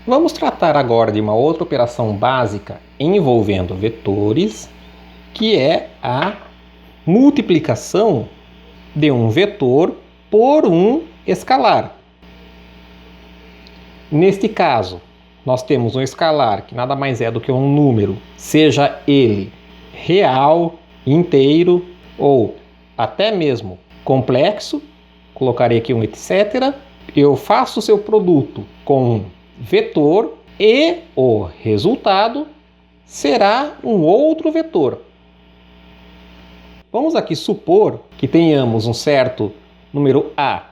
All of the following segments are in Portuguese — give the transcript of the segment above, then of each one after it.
Vamos tratar agora de uma outra operação básica envolvendo vetores, que é a multiplicação de um vetor por um escalar. Neste caso, nós temos um escalar que nada mais é do que um número, seja ele real, inteiro ou até mesmo complexo. Colocarei aqui um etc. Eu faço o seu produto com um vetor e o resultado será um outro vetor. Vamos aqui supor que tenhamos um certo número A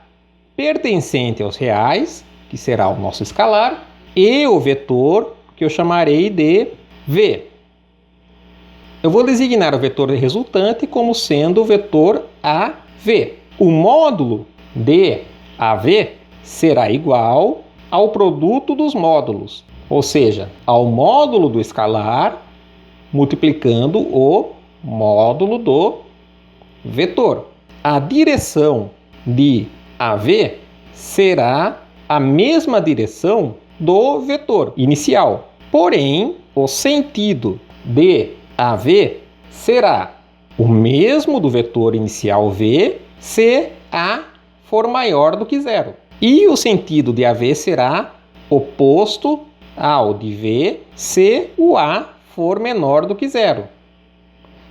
pertencente aos reais, que será o nosso escalar, e o vetor que eu chamarei de V. Eu vou designar o vetor resultante como sendo o vetor AV. O módulo de AV será igual ao produto dos módulos, ou seja, ao módulo do escalar multiplicando o módulo do vetor. A direção de AV será a mesma direção do vetor inicial, porém o sentido de AV será o mesmo do vetor inicial V se A for maior do que zero. E o sentido de AV será oposto ao de V se o A for menor do que zero.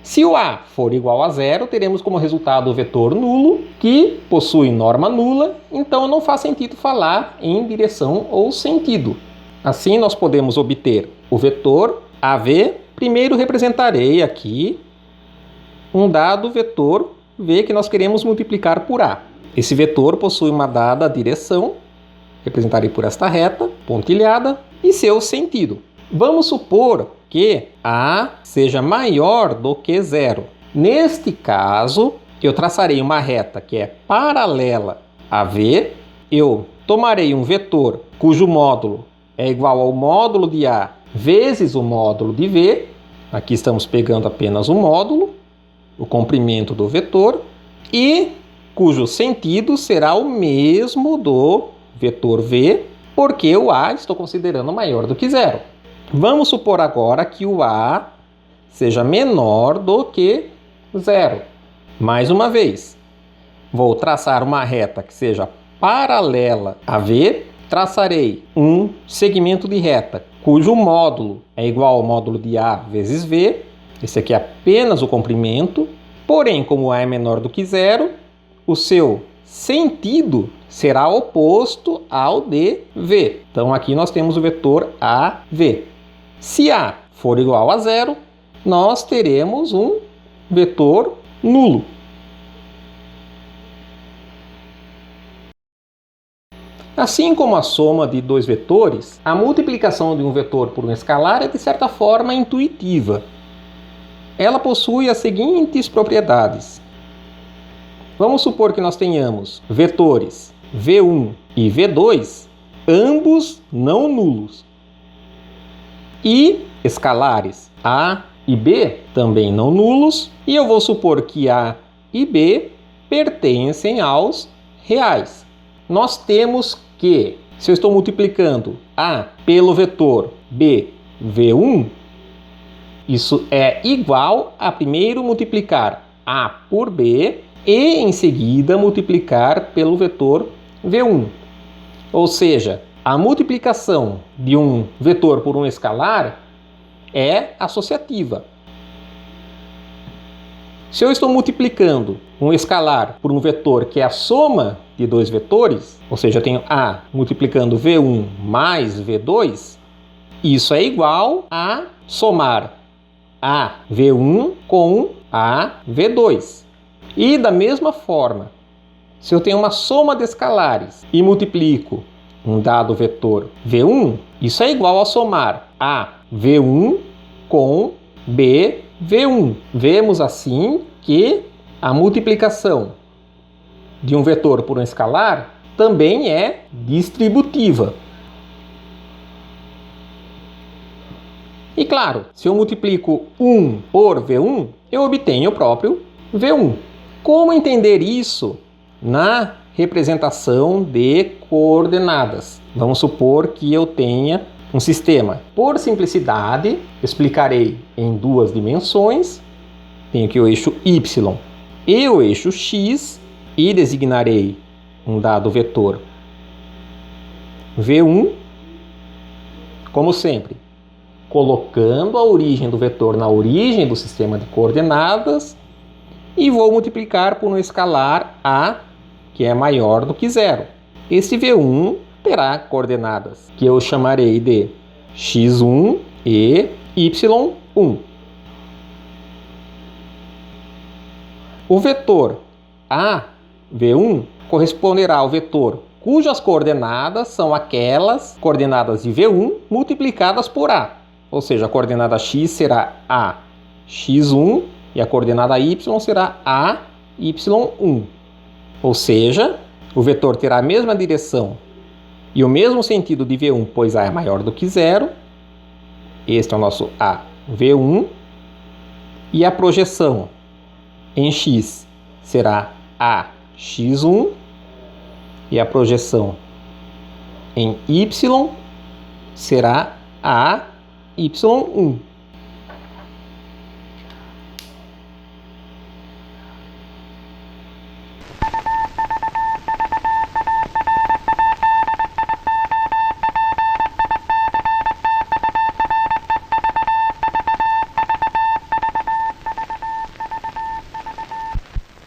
Se o A for igual a zero, teremos como resultado o vetor nulo, que possui norma nula, então não faz sentido falar em direção ou sentido. Assim, nós podemos obter o vetor AV. Primeiro representarei aqui um dado vetor V que nós queremos multiplicar por A. Esse vetor possui uma dada direção, representarei por esta reta pontilhada, e seu sentido. Vamos supor que A seja maior do que zero. Neste caso, eu traçarei uma reta que é paralela a V. Eu tomarei um vetor cujo módulo é igual ao módulo de A vezes o módulo de V. Aqui estamos pegando apenas o módulo, o comprimento do vetor, e cujo sentido será o mesmo do vetor V, porque o A estou considerando maior do que zero. Vamos supor agora que o A seja menor do que zero. Mais uma vez, vou traçar uma reta que seja paralela a V. Traçarei um segmento de reta cujo módulo é igual ao módulo de A vezes V. Esse aqui é apenas o comprimento. Porém, como A é menor do que zero, o seu sentido será oposto ao de V. Então, aqui nós temos o vetor AV. Se A for igual a zero, nós teremos um vetor nulo. Assim como a soma de dois vetores, a multiplicação de um vetor por um escalar é de certa forma intuitiva. Ela possui as seguintes propriedades. Vamos supor que nós tenhamos vetores V1 e V2, ambos não nulos, e escalares A e B também não nulos, e eu vou supor que A e B pertencem aos reais. Nós temos que, se eu estou multiplicando A pelo vetor B, V1, isso é igual a primeiro multiplicar A por B e em seguida multiplicar pelo vetor V1. Ou seja, a multiplicação de um vetor por um escalar é associativa. Se eu estou multiplicando um escalar por um vetor que é a soma de dois vetores, ou seja, eu tenho A multiplicando V1 mais V2, isso é igual a somar A V1 com A V2. E da mesma forma, se eu tenho uma soma de escalares e multiplico um dado vetor V1, isso é igual a somar A V1 com B V1. Vemos assim que a multiplicação de um vetor por um escalar também é distributiva. E claro, se eu multiplico 1 por V1, eu obtenho o próprio V1. Como entender isso na representação de coordenadas. Vamos supor que eu tenha um sistema. Por simplicidade, explicarei em duas dimensões. Tenho aqui o eixo Y e o eixo X e designarei um dado vetor V1, como sempre, colocando a origem do vetor na origem do sistema de coordenadas e vou multiplicar por um escalar A que é maior do que zero. Esse V1 terá coordenadas que eu chamarei de x1 e y1. O vetor AV1 corresponderá ao vetor cujas coordenadas são aquelas coordenadas de V1 multiplicadas por A. Ou seja, a coordenada x será AX1 e a coordenada y será AY1. Ou seja, o vetor terá a mesma direção e o mesmo sentido de V1, pois A é maior do que zero. Este é o nosso AV1. E a projeção em X será AX1. E a projeção em Y será AY1.